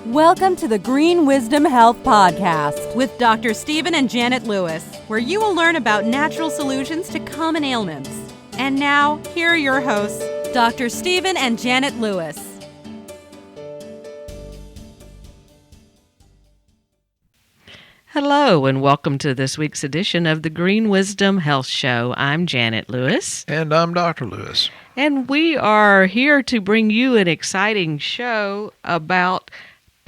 Welcome to the Green Wisdom Health Podcast with Dr. Stephen and Janet Lewis, where you will learn about natural solutions to common ailments. And now, here are your hosts, Dr. Stephen and Janet Lewis. Hello, and welcome to this week's edition of the Green Wisdom Health Show. I'm Janet Lewis. And I'm Dr. Lewis. And we are here to bring you an exciting show about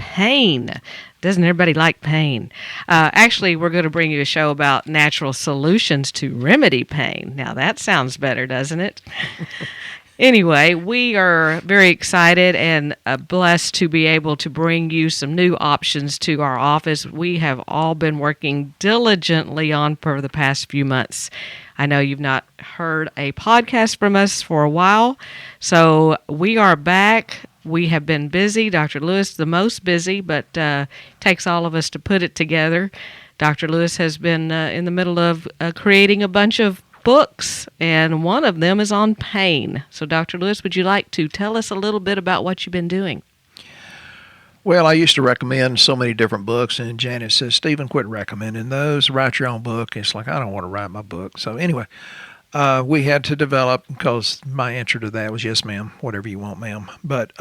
pain. Doesn't everybody like pain? Actually, we're going to bring you a show about natural solutions to remedy pain. Now, that sounds better, doesn't it? Anyway, we are very excited and blessed to be able to bring you some new options to our office. We have all been working diligently on for the past few months. I know you've not heard a podcast from us for a while, so we are back. We have been busy. Dr. Lewis, the most busy, but takes all of us to put it together. Dr. Lewis has been in the middle of creating a bunch of books, and one of them is on pain. So, Dr. Lewis, would you like to tell us a little bit about what you've been doing? Well, I used to recommend so many different books, and Janet says, Stephen, quit recommending those. Write your own book. It's like, I don't want to write my book. So anyway, we had to develop, because my answer to that was, yes, ma'am, whatever you want, ma'am. But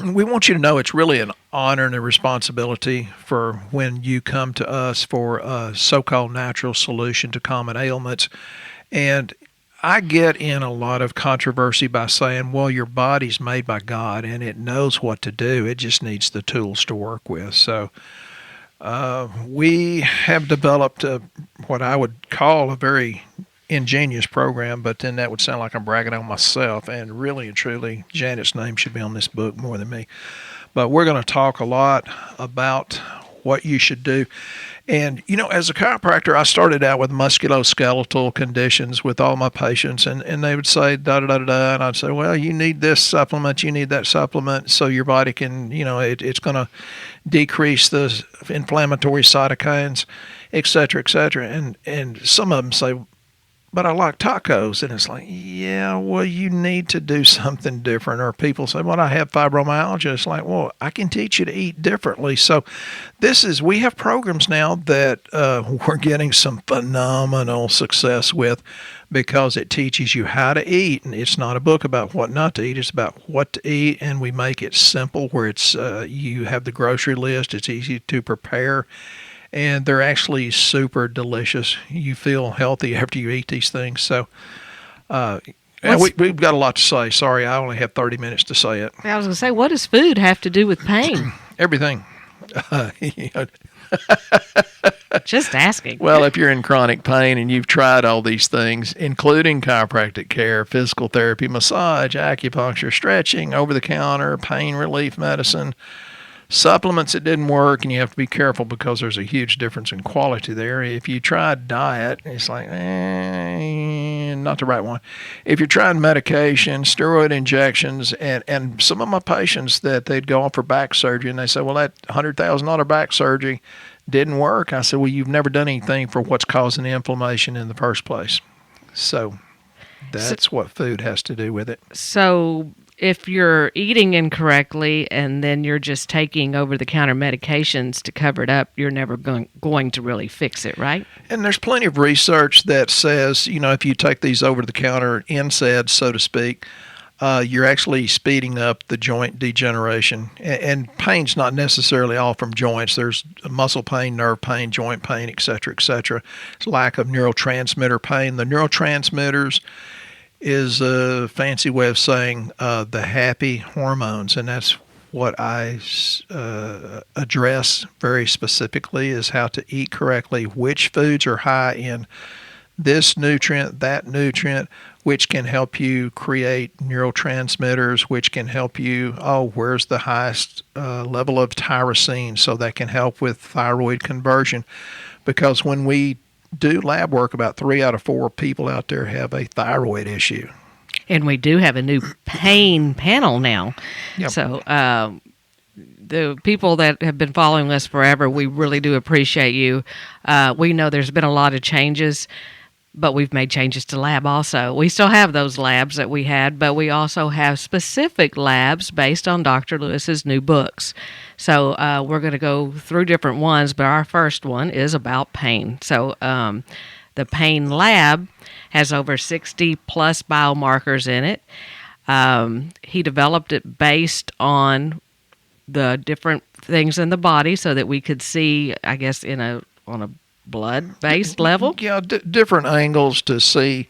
we want you to know it's really an honor and a responsibility for when you come to us for a so-called natural solution to common ailments. And I get in a lot of controversy by saying, well, your body's made by God and it knows what to do. It just needs the tools to work with. So we have developed what I would call a very ingenious program, but then that would sound like I'm bragging on myself, and really and truly Janet's name should be on this book more than me. But we're going to talk a lot about what you should do. And you know, as a chiropractor, I started out with musculoskeletal conditions with all my patients, and they would say da da da da, and I'd say, well, you need this supplement, you need that supplement, so your body can, you know, it's going to decrease the inflammatory cytokines, et cetera, and some of them say, but I like tacos. And it's like, yeah, well, you need to do something different. Or people say, well, I have fibromyalgia. It's like, well, I can teach you to eat differently. So we have programs now that we're getting some phenomenal success with, because it teaches you how to eat. And it's not a book about what not to eat. It's about what to eat. And we make it simple, where it's you have the grocery list. It's easy to prepare. And they're actually super delicious. You feel healthy after you eat these things. So we've got a lot to say. Sorry, I only have 30 minutes to say it. I was going to say, what does food have to do with pain? Everything. Just asking. Well, if you're in chronic pain and you've tried all these things, including chiropractic care, physical therapy, massage, acupuncture, stretching, over-the-counter, pain relief medicine, supplements, it didn't work, and you have to be careful because there's a huge difference in quality there. If you tried diet, it's like, not the right one. If you're trying medication, steroid injections, and some of my patients that they'd go on for back surgery, and they say, well, that $100,000 back surgery didn't work. I said, well, you've never done anything for what's causing the inflammation in the first place. So that's what food has to do with it. So if you're eating incorrectly and then you're just taking over-the-counter medications to cover it up, you're never going to really fix it, right? And there's plenty of research that says, you know, if you take these over-the-counter NSAIDs, so to speak, you're actually speeding up the joint degeneration. And pain's not necessarily all from joints. There's muscle pain, nerve pain, joint pain, et cetera, et cetera. It's lack of neurotransmitter pain. The neurotransmitters is a fancy way of saying the happy hormones, and that's what I address very specifically, is how to eat correctly, which foods are high in this nutrient, that nutrient, which can help you create neurotransmitters, which can help you, where's the highest level of tyrosine, so that can help with thyroid conversion. Because when we do lab work, about 3 out of 4 people out there have a thyroid issue. And we do have a new pain panel now. Yep. So the people that have been following us forever, we really do appreciate you. We know there's been a lot of changes. but we've made changes to lab also. We still have those labs that we had, but we also have specific labs based on Dr. Lewis's new books. So we're going to go through different ones, but our first one is about pain. So the pain lab has over 60 plus biomarkers in it. He developed it based on the different things in the body so that we could see, I guess, on a blood-based level. Yeah, different angles to see.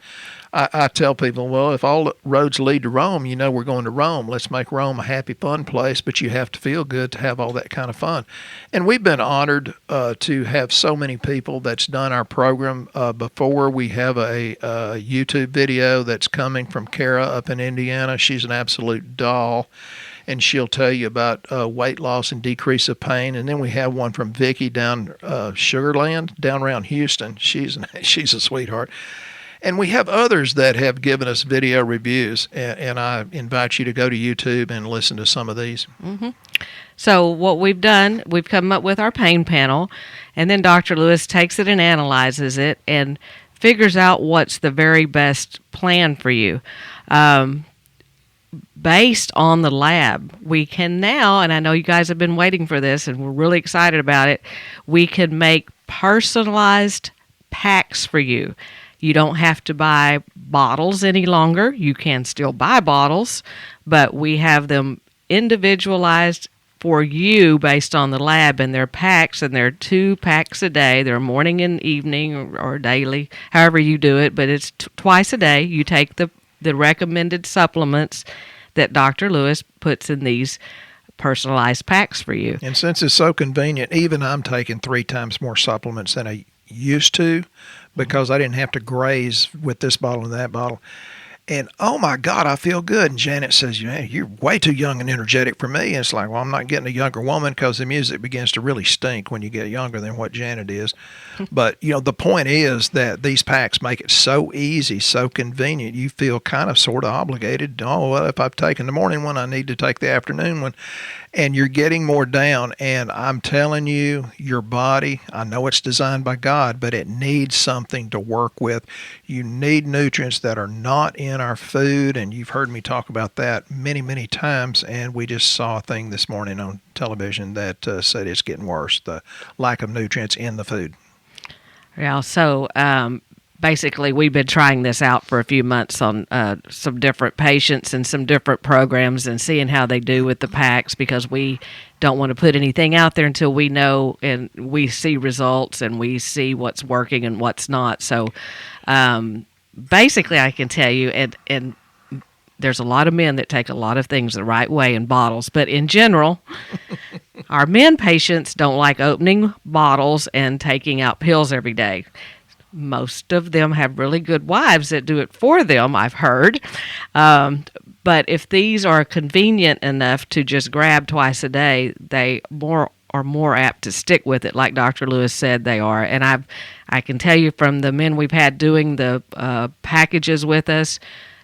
I tell people, well, if all roads lead to Rome, we're going to Rome. Let's make Rome a happy, fun place, but you have to feel good to have all that kind of fun. And we've been honored to have so many people that's done our program before. We have a YouTube video that's coming from Kara up in Indiana. She's an absolute doll. And she'll tell you about weight loss and decrease of pain. And then we have one from Vicky down Sugarland, down around Houston. She's a sweetheart. And we have others that have given us video reviews. And I invite you to go to YouTube and listen to some of these. Mm-hmm. So what we've done, we've come up with our pain panel. And then Dr. Lewis takes it and analyzes it and figures out what's the very best plan for you. Based on the lab, we can now, and I know you guys have been waiting for this and we're really excited about it, we can make personalized packs for you. You don't have to buy bottles any longer. You can still buy bottles, but we have them individualized for you based on the lab, and they're packs, and they're 2 packs a day. They're morning and evening or daily, however you do it, but it's twice a day. You take the recommended supplements that Dr. Lewis puts in these personalized packs for you. And since it's so convenient, even I'm taking 3 times more supplements than I used to because I didn't have to graze with this bottle and that bottle. And, oh, my God, I feel good. And Janet says, you're way too young and energetic for me. And it's like, well, I'm not getting a younger woman because the music begins to really stink when you get younger than what Janet is. But, the point is that these packs make it so easy, so convenient. You feel kind of sort of obligated. Oh, well, if I've taken the morning one, I need to take the afternoon one. And you're getting more down. And I'm telling you, your body, I know it's designed by God, but it needs something to work with. You need nutrients that are not in our food. And you've heard me talk about that many, many times. And we just saw a thing this morning on television that said it's getting worse, the lack of nutrients in the food. Yeah, so basically we've been trying this out for a few months on some different patients and some different programs and seeing how they do with the packs, because we don't want to put anything out there until we know and we see results and we see what's working and what's not. So basically I can tell you, and there's a lot of men that take a lot of things the right way in bottles, but in general, our men patients don't like opening bottles and taking out pills every day. Most of them have really good wives that do it for them, I've heard. But if these are convenient enough to just grab twice a day, they are more apt to stick with it, like Dr. Lewis said they are. And I can tell you from the men we've had doing the packages with us,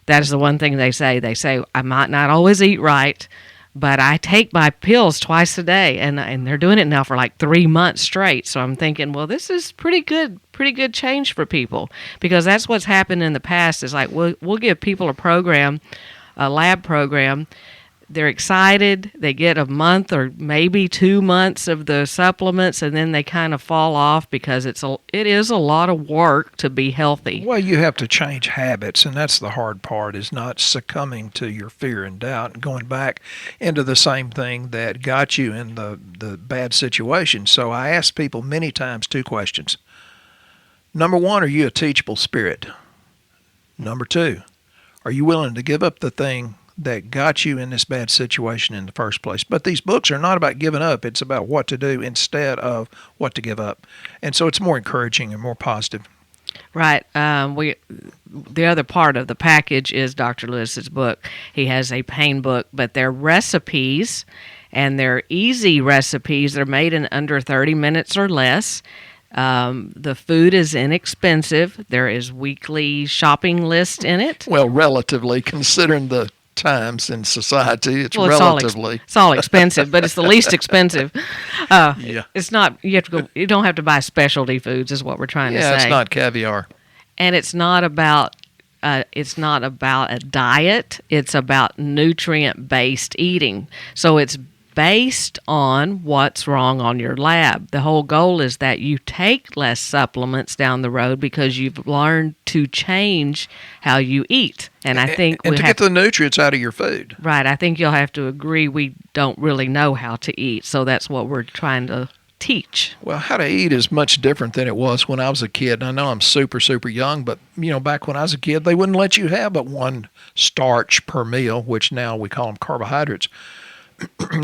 that is the one thing they say. They say, I might not always eat right, but I take my pills twice a day, and they're doing it now for like 3 months straight. So I'm thinking, well, this is pretty good change for people, because that's what's happened in the past. Is like we'll give people a lab program. They're excited. They get a month or maybe 2 months of the supplements, and then they kind of fall off because it is a lot of work to be healthy. Well, you have to change habits, and that's the hard part, is not succumbing to your fear and doubt and going back into the same thing that got you in the bad situation. So I ask people many times 2 questions. Number 1, are you a teachable spirit? Number 2, are you willing to give up the thing that got you in this bad situation in the first place? But these books are not about giving up. It's about what to do instead of what to give up. And so it's more encouraging and more positive. Right. The other part of the package is Dr. Lewis's book. He has a pain book, but they're recipes, and they're easy recipes. They're made in under 30 minutes or less. The food is inexpensive. There is weekly shopping list in it. Well, relatively, considering the times in society, it's relatively. It's all expensive, but it's the least expensive. Yeah. It's not. You don't have to buy specialty foods, is what we're trying to say. Yeah, it's not caviar. And it's not about a diet. It's about nutrient-based eating. So it's based on what's wrong on your lab. The whole goal is that you take less supplements down the road because you've learned to change how you eat. And I think and to get the nutrients out of your food. Right. I think you'll have to agree we don't really know how to eat. So that's what we're trying to teach. Well, how to eat is much different than it was when I was a kid. And I know I'm super, super young, but, back when I was a kid, they wouldn't let you have but one starch per meal, which now we call them carbohydrates.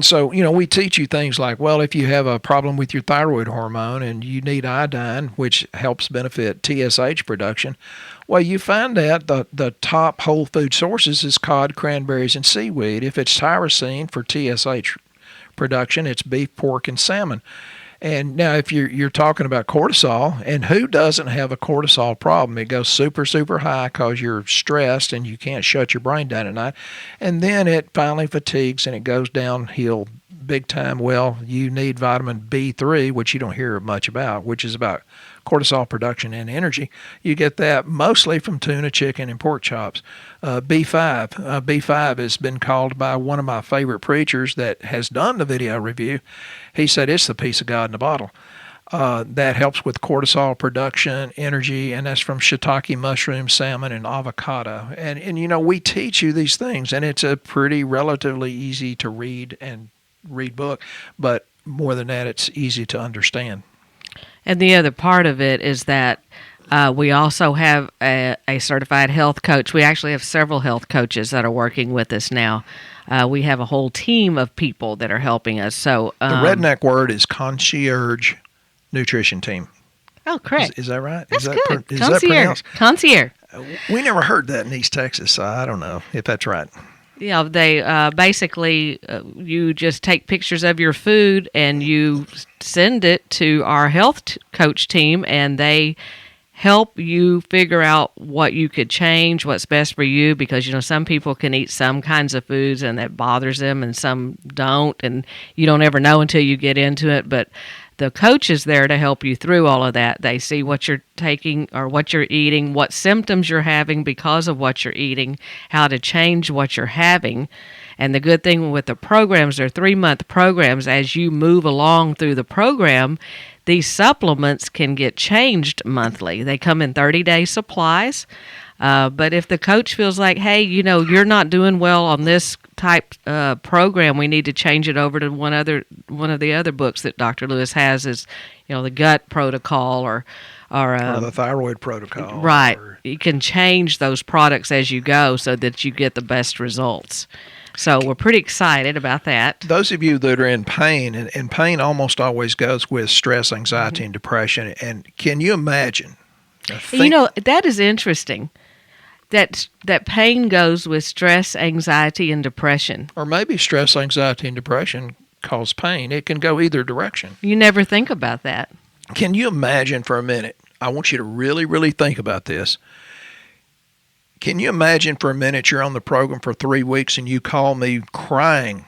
So, we teach you things like, well, if you have a problem with your thyroid hormone and you need iodine, which helps benefit TSH production, well, you find that the top whole food sources is cod, cranberries, and seaweed. If it's tyrosine for TSH production, it's beef, pork, and salmon. And now if you're talking about cortisol, and who doesn't have a cortisol problem? It goes super, super high because you're stressed and you can't shut your brain down at night. And then it finally fatigues and it goes downhill big time. Well, you need vitamin B3, which you don't hear much about, which is about cortisol production and energy. You get that mostly from tuna, chicken, and pork chops. B5. B5 has been called by one of my favorite preachers that has done the video review. He said it's the peace of God in a bottle. That helps with cortisol production, energy, and that's from shiitake mushroom, salmon, and avocado. And we teach you these things, and it's a pretty relatively easy to read book, but more than that, it's easy to understand. And the other part of it is that we also have a certified health coach. We actually have several health coaches that are working with us now. We have a whole team of people that are helping us. So the redneck word is concierge nutrition team. Oh, correct. Is that right? That's is good. Is that pronounced? Concierge. We never heard that in East Texas, so I don't know if that's right. Yeah, they basically, you just take pictures of your food and you send it to our health coach team, and they help you figure out what you could change, what's best for you, because, some people can eat some kinds of foods and that bothers them and some don't, and you don't ever know until you get into it, but the coach is there to help you through all of that. They see what you're taking or what you're eating, what symptoms you're having because of what you're eating, how to change what you're having. And the good thing with the programs, they're 3-month programs. As you move along through the program, these supplements can get changed monthly. They come in 30-day supplies. But if the coach feels like, hey, you're not doing well on this type program, we need to change it over to one of the other books that Dr. Lewis has is, the gut protocol or the thyroid protocol. Right. You can change those products as you go so that you get the best results. So we're pretty excited about that. Those of you that are in pain, and pain almost always goes with stress, anxiety, and depression. And can you imagine? That is interesting. That pain goes with stress, anxiety, and depression. Or maybe stress, anxiety, and depression cause pain. It can go either direction. You never think about that. Can you imagine for a minute? I want you to really, really think about this. Can you imagine for a minute you're on the program for 3 weeks and you call me crying,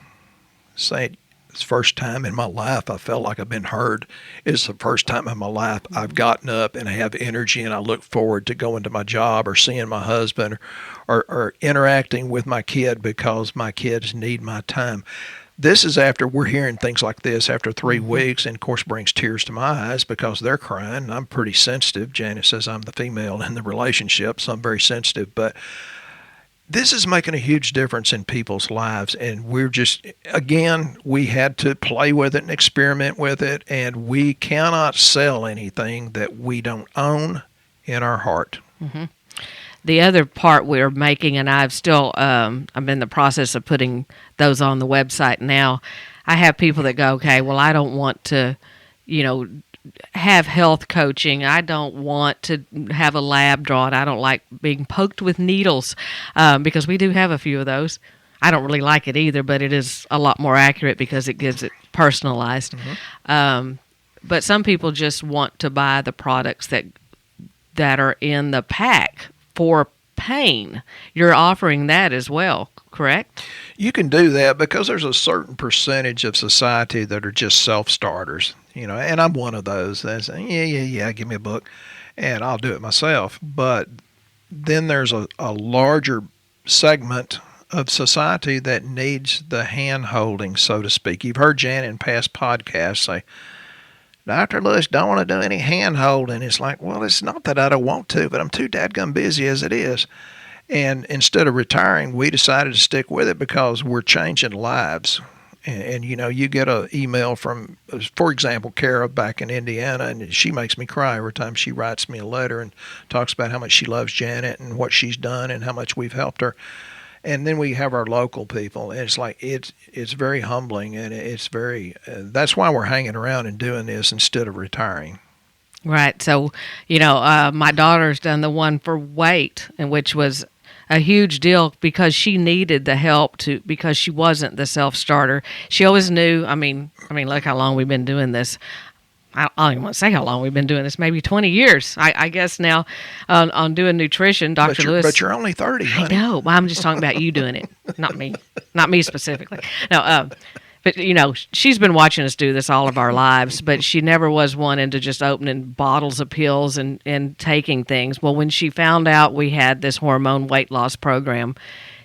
saying, it's the first time in my life I felt like I've been heard. It's the first time in my life I've gotten up and I have energy and I look forward to going to my job or seeing my husband or interacting with my kid because my kids need my time. This is after we're hearing things like this after 3 weeks, and of course brings tears to my eyes because they're crying. I'm pretty sensitive. Janet says I'm the female in the relationship, so I'm very sensitive. But this is making a huge difference in people's lives, and we're just, again, we had to play with it and experiment with it, and we cannot sell anything that we don't own in our heart. Mm-hmm. The other part we're making, and I'm in the process of putting those on the website now. I have people that go, okay, well, I don't want to, have health coaching. I don't want to have a lab drawn. I don't like being poked with needles because we do have a few of those. I don't really like it either, but it is a lot more accurate because it gives it personalized. Mm-hmm. But some people just want to buy the products that are in the pack for pain. You're offering that as well, correct? You can do that because there's a certain percentage of society that are just self-starters, and I'm one of those. That's, yeah, give me a book. and I'll do it myself. But then there's a larger segment of society that needs the hand holding, so to speak. You've heard Janet in past podcasts say, Dr. Lewis, don't want to do any hand holding. It's like, well, it's not that I don't want to, but I'm too dadgum busy as it is. And instead of retiring, we decided to stick with it because we're changing lives. And you know, you get an email from, for example, Kara back in Indiana, and she makes me cry every time she writes me a letter and talks about how much she loves Janet and what she's done and how much we've helped her. And then we have our local people, and it's like it's very humbling, and it's very that's why we're hanging around and doing this instead of retiring. Right. So, you know, my daughter's done the one for weight, and which was a huge deal because she needed the help because she wasn't the self-starter. She always knew, I mean, look how long we've been doing this. I don't even want to say how long we've been doing this, maybe 20 years, I guess now, on doing nutrition. Dr. Lewis. But you're only 30, honey. I know. I'm just talking about you doing it, not me specifically. No, but, you know, she's been watching us do this all of our lives, but she never was one into just opening bottles of pills and taking things. Well, when she found out we had this hormone weight loss program,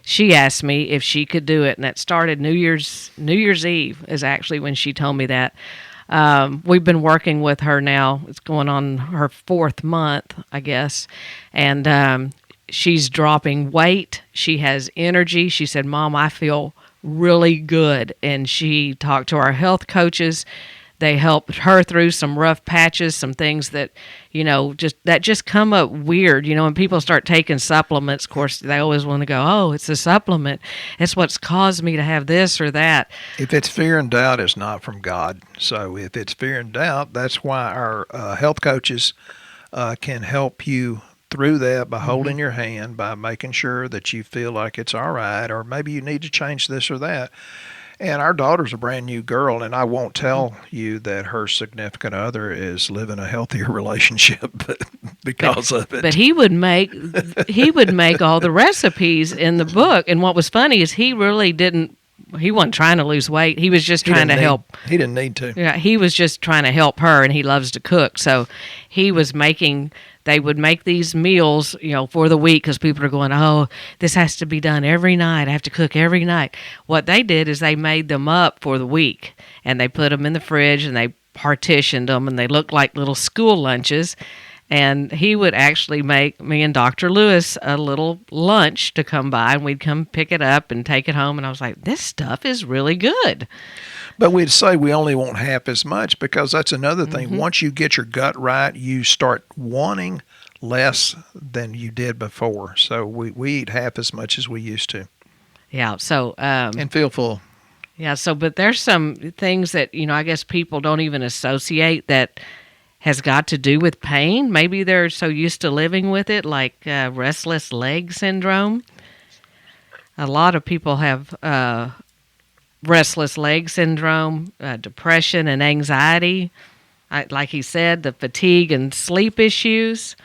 she asked me if she could do it, and that started New Year's Eve is actually when she told me that. We've been working with her now. It's going on her 4th month, I guess, and she's dropping weight. She has energy. She said, Mom, I feel really good. And she talked to our health coaches. They helped her through some rough patches, some things that, you know, just come up weird. You know, when people start taking supplements, of course, they always want to go, oh, it's a supplement. It's what's caused me to have this or that. If it's fear and doubt, it's not from God. So if it's fear and doubt, that's why our health coaches can help you through that by holding your hand, by making sure that you feel like it's all right, or maybe you need to change this or that. And our daughter's a brand new girl, and I won't tell you that her significant other is living a healthier relationship because of it. But he would make all the recipes in the book. And what was funny is he wasn't trying to lose weight. He was just trying to help. He didn't need to. Yeah, he was just trying to help her, and he loves to cook. So he was they would make these meals, you know, for the week because people are going, oh, this has to be done every night. I have to cook every night. What they did is they made them up for the week, and they put them in the fridge, and they partitioned them, and they looked like little school lunches. And he would actually make me and Dr. Lewis a little lunch to come by, and we'd come pick it up and take it home. And I was like, this stuff is really good. But we'd say we only want half as much because that's another thing. Once you get your gut right, you start wanting less than you did before. So we eat half as much as we used to. Yeah. So and feel full. Yeah. So, but there's some things that, you know, I guess people don't even associate that has got to do with pain. Maybe they're so used to living with it, like restless leg syndrome. A lot of people have restless leg syndrome, depression and anxiety. Like he said, the fatigue and sleep issues.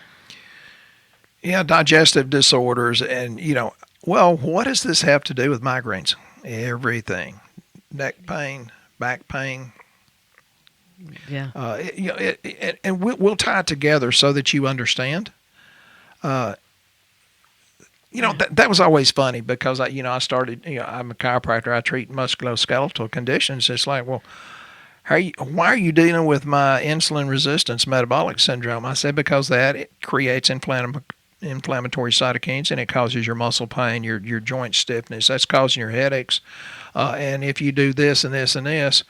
Yeah, digestive disorders. And, you know, well, what does this have to do with migraines? Everything. Neck pain, back pain. Yeah. And we'll tie it together so that you understand. You know, that was always funny because I started, I'm a chiropractor. I treat musculoskeletal conditions. It's like, well, why are you dealing with my insulin resistance metabolic syndrome? I said, because it creates inflammatory cytokines, and it causes your muscle pain, your joint stiffness. That's causing your headaches. And if you do this and this and this,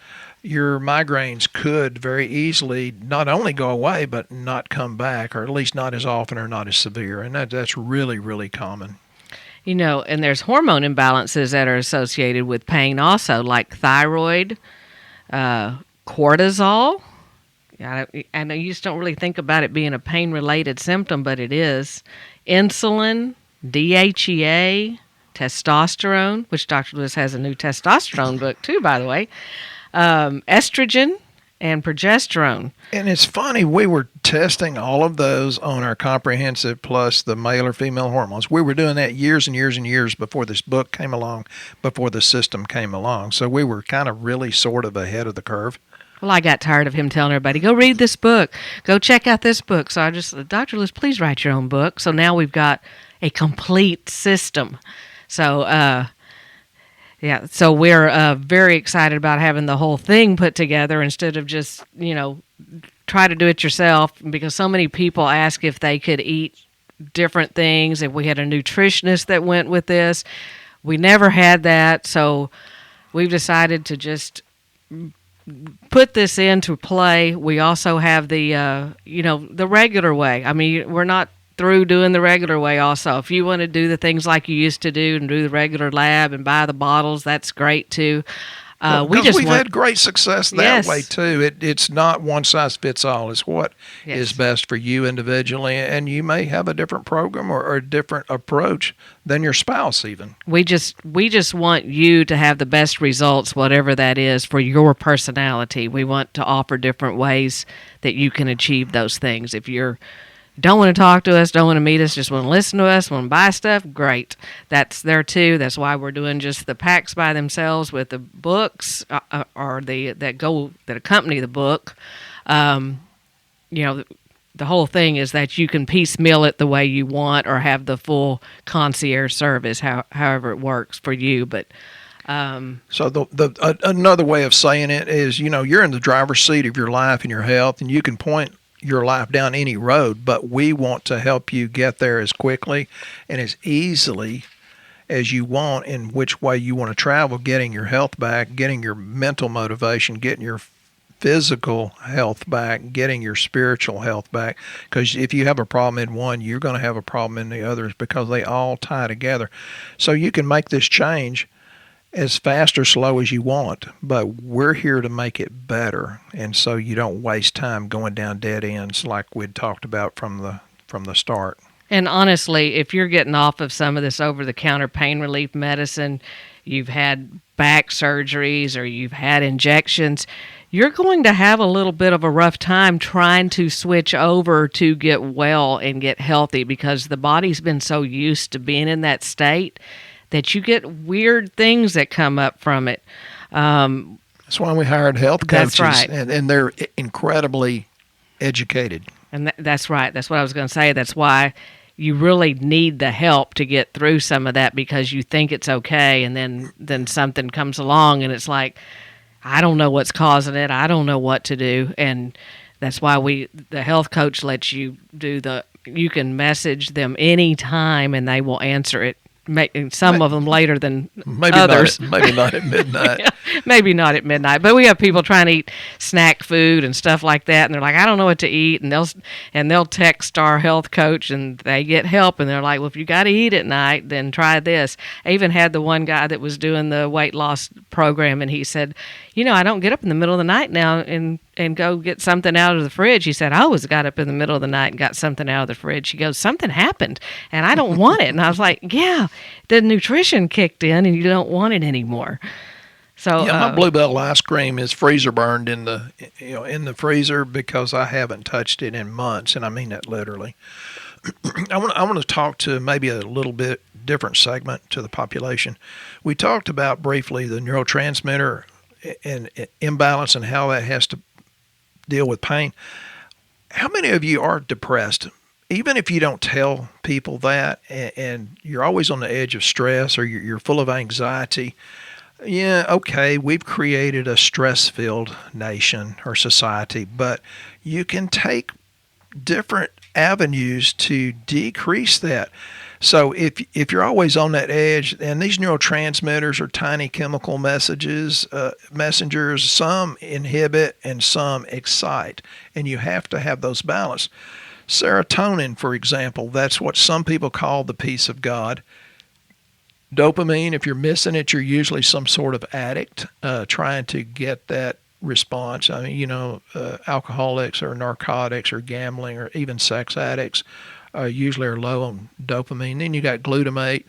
your migraines could very easily not only go away, but not come back, or at least not as often or not as severe. And that's really, really common. You know, and there's hormone imbalances that are associated with pain also, like thyroid, cortisol. I know you just don't really think about it being a pain-related symptom, but it is. Insulin, DHEA, testosterone, which Dr. Lewis has a new testosterone book too, by the way. Estrogen and progesterone. And it's funny, we were testing all of those on our comprehensive plus the male or female hormones. We were doing that years and years and years before this book came along, before the system came along. So we were kind of really sort of ahead of the curve. Well, I got tired of him telling everybody, go read this book, go check out this book. So I just said, Dr. Lewis, please write your own book. So now we've got a complete system. So, yeah, so we're very excited about having the whole thing put together instead of just, try to do it yourself, because so many people ask if they could eat different things, if we had a nutritionist that went with this. We never had that, so we've decided to just put this into play. We also have the, the regular way. I mean, we're not through doing the regular way also. If you want to do the things like you used to do and do the regular lab and buy the bottles, that's great too. We've had great success that way too. It's not one size fits all. It's what is best for you individually, and you may have a different program or a different approach than your spouse even. We just want you to have the best results, whatever that is, for your personality. We want to offer different ways that you can achieve those things. If you're don't want to talk to us, don't want to meet us, just want to listen to us, want to buy stuff, great. That's there too. That's why we're doing just the packs by themselves with the books or that accompany the book. The whole thing is that you can piecemeal it the way you want or have the full concierge service, however it works for you. But so another way of saying it is, you're in the driver's seat of your life and your health, and you can point your life down any road, but we want to help you get there as quickly and as easily as you want, in which way you want to travel, getting your health back, getting your mental motivation, getting your physical health back, getting your spiritual health back. Because if you have a problem in one, you're going to have a problem in the others, because they all tie together. So you can make this change as fast or slow as you want, but we're here to make it better, and so you don't waste time going down dead ends like we'd talked about from the start. And honestly, if you're getting off of some of this over-the-counter pain relief medicine, you've had back surgeries or you've had injections, you're going to have a little bit of a rough time trying to switch over to get well and get healthy, because the body's been so used to being in that state that you get weird things that come up from it. That's why we hired health coaches. That's right. And they're incredibly educated. And that's right. That's what I was going to say. That's why you really need the help to get through some of that, because you think it's okay, and then something comes along and it's like, I don't know what's causing it. I don't know what to do. And that's why the health coach lets you you can message them anytime and they will answer it. Some of them later than others. Maybe not at midnight. Yeah, maybe not at midnight. But we have people trying to eat snack food and stuff like that, and they're like, I don't know what to eat, and they'll text our health coach, and they get help, and they're like, well, if you got to eat at night, then try this. I even had the one guy that was doing the weight loss program, and he said, I don't get up in the middle of the night now and go get something out of the fridge. He said, I always got up in the middle of the night and got something out of the fridge. He goes, something happened, and I don't want it. And I was like, yeah, the nutrition kicked in, and you don't want it anymore. So my Bluebell ice cream is freezer burned in the freezer, because I haven't touched it in months, and I mean that literally. I want to talk to maybe a little bit different segment to the population. We talked about briefly the neurotransmitter and imbalance and how that has to deal with pain. How many of you are depressed? Even if you don't tell people that, and you're always on the edge of stress, or you're full of anxiety, yeah, okay, we've created a stress-filled nation or society, but you can take different avenues to decrease that. So if you're always on that edge, and these neurotransmitters are tiny chemical messengers, some inhibit and some excite, and you have to have those balanced. Serotonin, for example, that's what some people call the peace of God. Dopamine, if you're missing it, you're usually some sort of addict trying to get that response. I mean, alcoholics or narcotics or gambling or even sex addicts usually are low on dopamine. Then you got glutamate,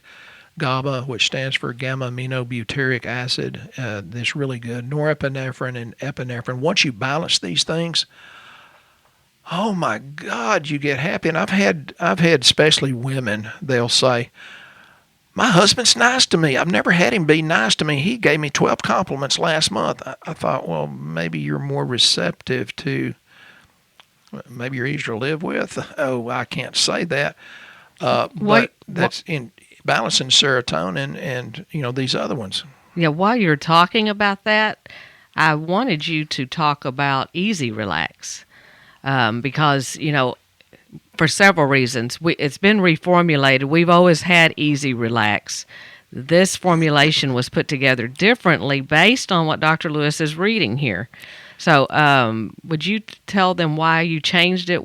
GABA, which stands for gamma-aminobutyric acid. That's really good. Norepinephrine and epinephrine. Once you balance these things, oh my God, you get happy. And I've had especially women, they'll say, my husband's nice to me. I've never had him be nice to me. He gave me 12 compliments last month. I thought, well, maybe you're more receptive to, maybe you're easier to live with. Oh, I can't say that. But that's in balancing serotonin and, these other ones. Yeah, while you're talking about that, I wanted you to talk about Easy Relax because, for several reasons. It's been reformulated. We've always had Easy Relax. This formulation was put together differently based on what Dr. Lewis is reading here. So would you tell them why you changed it,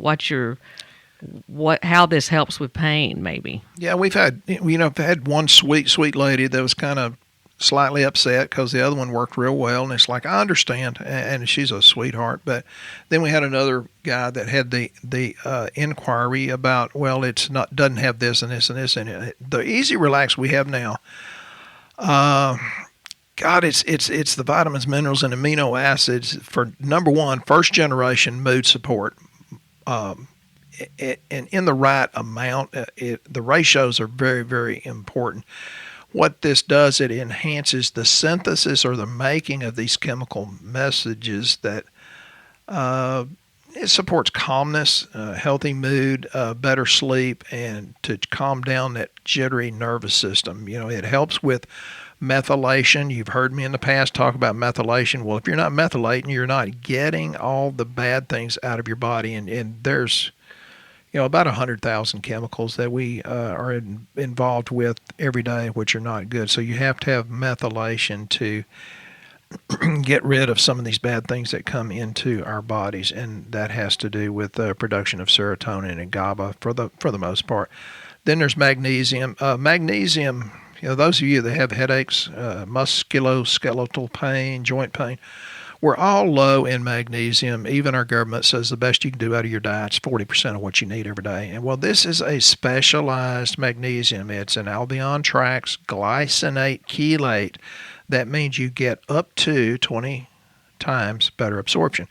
how this helps with pain, maybe? Yeah, we've had one sweet lady that was kind of slightly upset because the other one worked real well, and it's like, I understand, and she's a sweetheart. But then we had another guy that had the inquiry about, well, doesn't have this and this and this in it. The Easy Relax we have now, God, it's the vitamins, minerals, and amino acids for number one, first generation mood support. And in the right amount, the ratios are very, very important. What this does, it enhances the synthesis or the making of these chemical messages that it supports calmness, healthy mood, better sleep, and to calm down that jittery nervous system. It helps with methylation. You've heard me in the past talk about methylation. Well, if you're not methylating, you're not getting all the bad things out of your body. And there's about 100,000 chemicals that we are involved with every day, which are not good. So you have to have methylation to get rid of some of these bad things that come into our bodies, and that has to do with the production of serotonin and GABA for the most part. Then there's magnesium. Magnesium, those of you that have headaches, musculoskeletal pain, joint pain, we're all low in magnesium. Even our government says the best you can do out of your diet is 40% of what you need every day. And well, this is a specialized magnesium. It's an albion trax glycinate chelate. That means you get up to 20 times better absorption.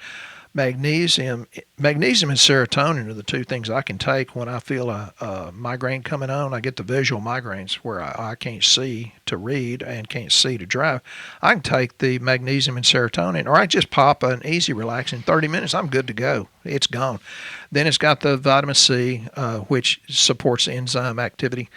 Magnesium and serotonin are the two things I can take when I feel a migraine coming on. I get the visual migraines where I can't see to read and can't see to drive. I can take the magnesium and serotonin, or I just pop an Easy Relax in 30 minutes. I'm good to go. It's gone. Then it's got the vitamin C, which supports enzyme activity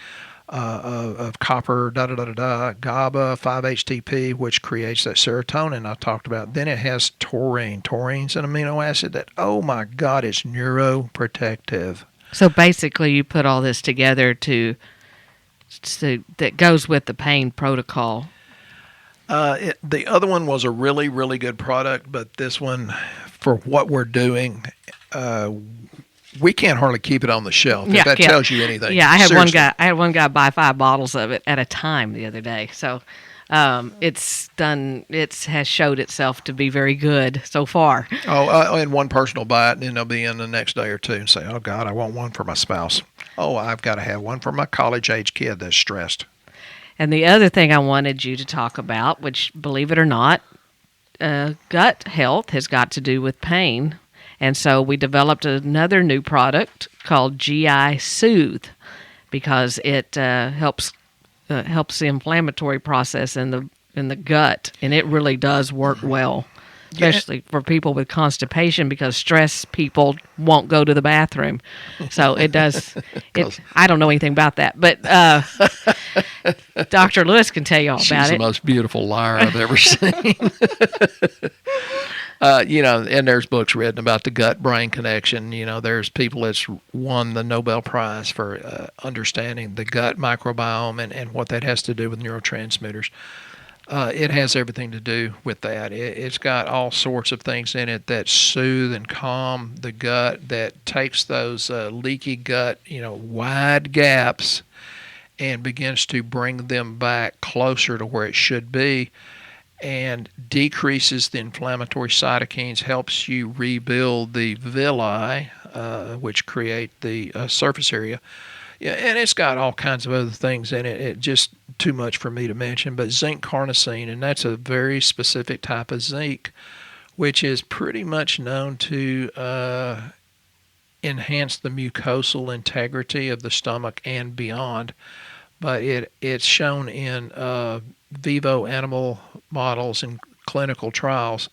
of copper, GABA, 5-HTP, which creates that serotonin I talked about. Then it has taurine. Taurine's an amino acid that, oh my God, it's neuroprotective. So basically you put all this together that goes with the pain protocol. The other one was a really, really good product, but this one, for what we're doing, we can't hardly keep it on the shelf. If that tells you anything. Yeah, I had one guy buy 5 bottles of it at a time the other day. So it has showed itself to be very good so far. And one person will buy it, and then they'll be in the next day or two and say, oh God, I want one for my spouse. Oh, I've got to have one for my college-age kid that's stressed. And the other thing I wanted you to talk about, which, believe it or not, gut health has got to do with pain. And so we developed another new product called GI Soothe because it helps the inflammatory process in the gut, and it really does work well, especially for people with constipation, because stressed people won't go to the bathroom. So it does. I don't know anything about that, but Dr. Lewis can tell you all about it. She's the most beautiful liar I've ever seen. And there's books written about the gut-brain connection. There's people that's won the Nobel Prize for understanding the gut microbiome and what that has to do with neurotransmitters. It has everything to do with that. It's got all sorts of things in it that soothe and calm the gut, that takes those leaky gut, wide gaps, and begins to bring them back closer to where it should be, and decreases the inflammatory cytokines, helps you rebuild the villi, which create the surface area. Yeah, and it's got all kinds of other things in it. It just too much for me to mention, but zinc carnosine, and that's a very specific type of zinc, which is pretty much known to enhance the mucosal integrity of the stomach and beyond. but it's shown in vivo animal models and clinical trials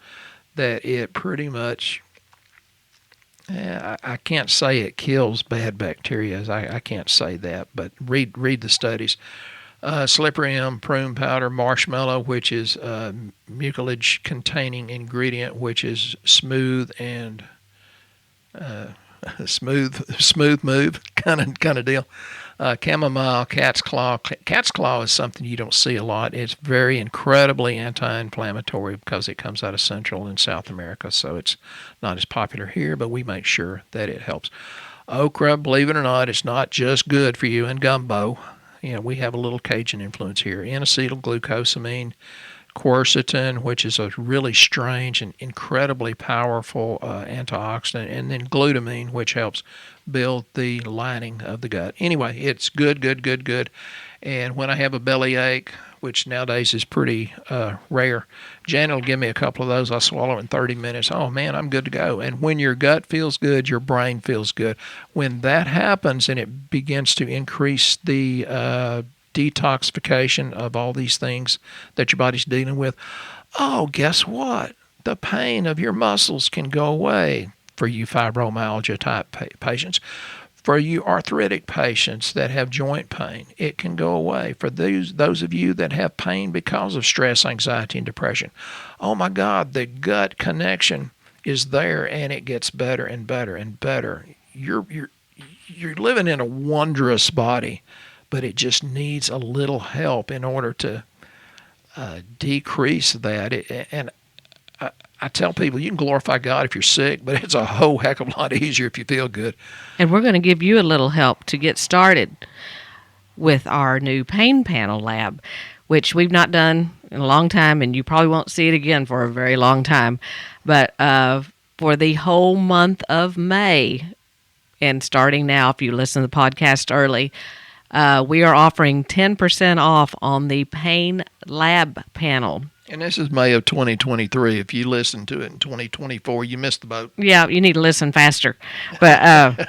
that it pretty much, I can't say it kills bad bacteria. I can't say that, but read the studies. Slippery elm prune powder, marshmallow, which is mucilage-containing ingredient, which is smooth and smooth move kind of deal. Chamomile, cat's claw. Cat's claw is something you don't see a lot. It's very incredibly anti-inflammatory because it comes out of Central and South America, so it's not as popular here, but we make sure that it helps. Okra, believe it or not, it's not just good for you in gumbo. We have a little Cajun influence here. N-acetylglucosamine, quercetin, which is a really strange and incredibly powerful antioxidant, and then glutamine, which helps build the lining of the gut. Anyway, it's good. And when I have a belly ache, which nowadays is pretty rare, Janet will give me a couple of those. I swallow in 30 minutes. Oh, man, I'm good to go. And when your gut feels good, your brain feels good. When that happens and it begins to increase the detoxification of all these things that your body's dealing with, oh, guess what? The pain of your muscles can go away for you fibromyalgia type patients. For you arthritic patients that have joint pain, it can go away. For those of you that have pain because of stress, anxiety, and depression, oh my God, the gut connection is there, and it gets better and better and better. You're living in a wondrous body, but it just needs a little help in order to decrease that. And I tell people, you can glorify God if you're sick, but it's a whole heck of a lot easier if you feel good. And we're going to give you a little help to get started with our new pain panel lab, which we've not done in a long time, and you probably won't see it again for a very long time. But for the whole month of May, and starting now, if you listen to the podcast early, we are offering 10% off on the Pain Lab panel. And this is May of 2023. If you listen to it in 2024, you missed the boat. Yeah, you need to listen faster. But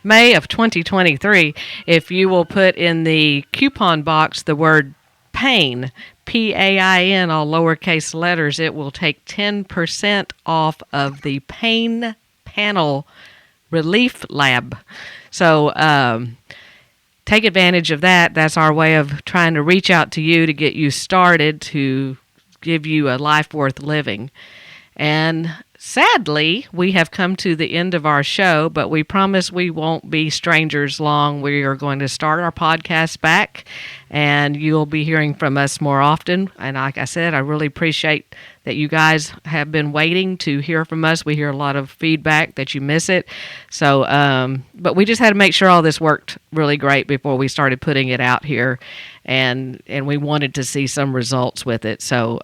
May of 2023, if you will put in the coupon box the word PAIN, PAIN, all lowercase letters, it will take 10% off of the Pain Panel Relief Lab. So take advantage of that. That's our way of trying to reach out to you to get you started, to give you a life worth living. And sadly, we have come to the end of our show, but we promise we won't be strangers long. We are going to start our podcast back, and you'll be hearing from us more often. And like I said, I really appreciate that you guys have been waiting to hear from us. We hear a lot of feedback that you miss it. So, but we just had to make sure all this worked really great before we started putting it out here. And we wanted to see some results with it. So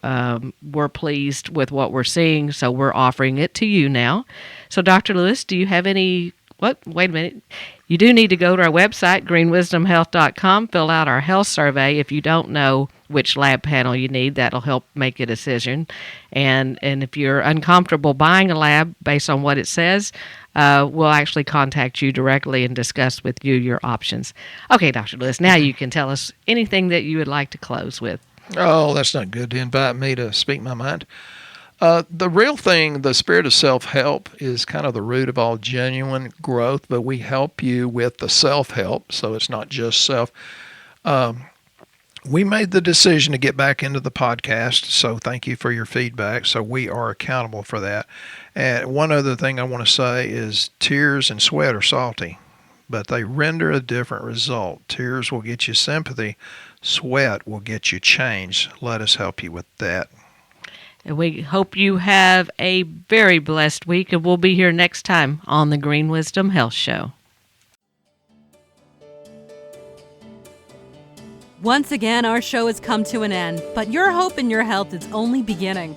we're pleased with what we're seeing. So we're offering it to you now. So Dr. Lewis, do you have any, wait a minute. You do need to go to our website, greenwisdomhealth.com, fill out our health survey. If you don't know which lab panel you need, that'll help make a decision. And if you're uncomfortable buying a lab based on what it says, we'll actually contact you directly and discuss with you your options. Okay, Dr. Lewis, now you can tell us anything that you would like to close with. Oh, that's not good to invite me to speak my mind. The real thing, the spirit of self-help, is kind of the root of all genuine growth, but we help you with the self-help, so it's not just self. We made the decision to get back into the podcast, so thank you for your feedback. So we are accountable for that. And one other thing I want to say is tears and sweat are salty, but they render a different result. Tears will get you sympathy. Sweat will get you change. Let us help you with that. And we hope you have a very blessed week, and we'll be here next time on the Green Wisdom Health Show. Once again, our show has come to an end, but your hope in your health is only beginning.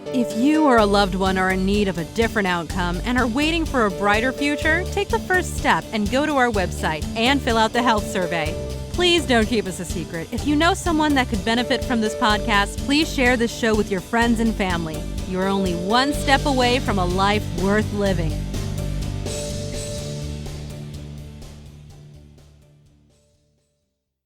If you or a loved one are in need of a different outcome and are waiting for a brighter future, take the first step and go to our website and fill out the health survey. Please don't keep us a secret. If you know someone that could benefit from this podcast, please share this show with your friends and family. You are only one step away from a life worth living.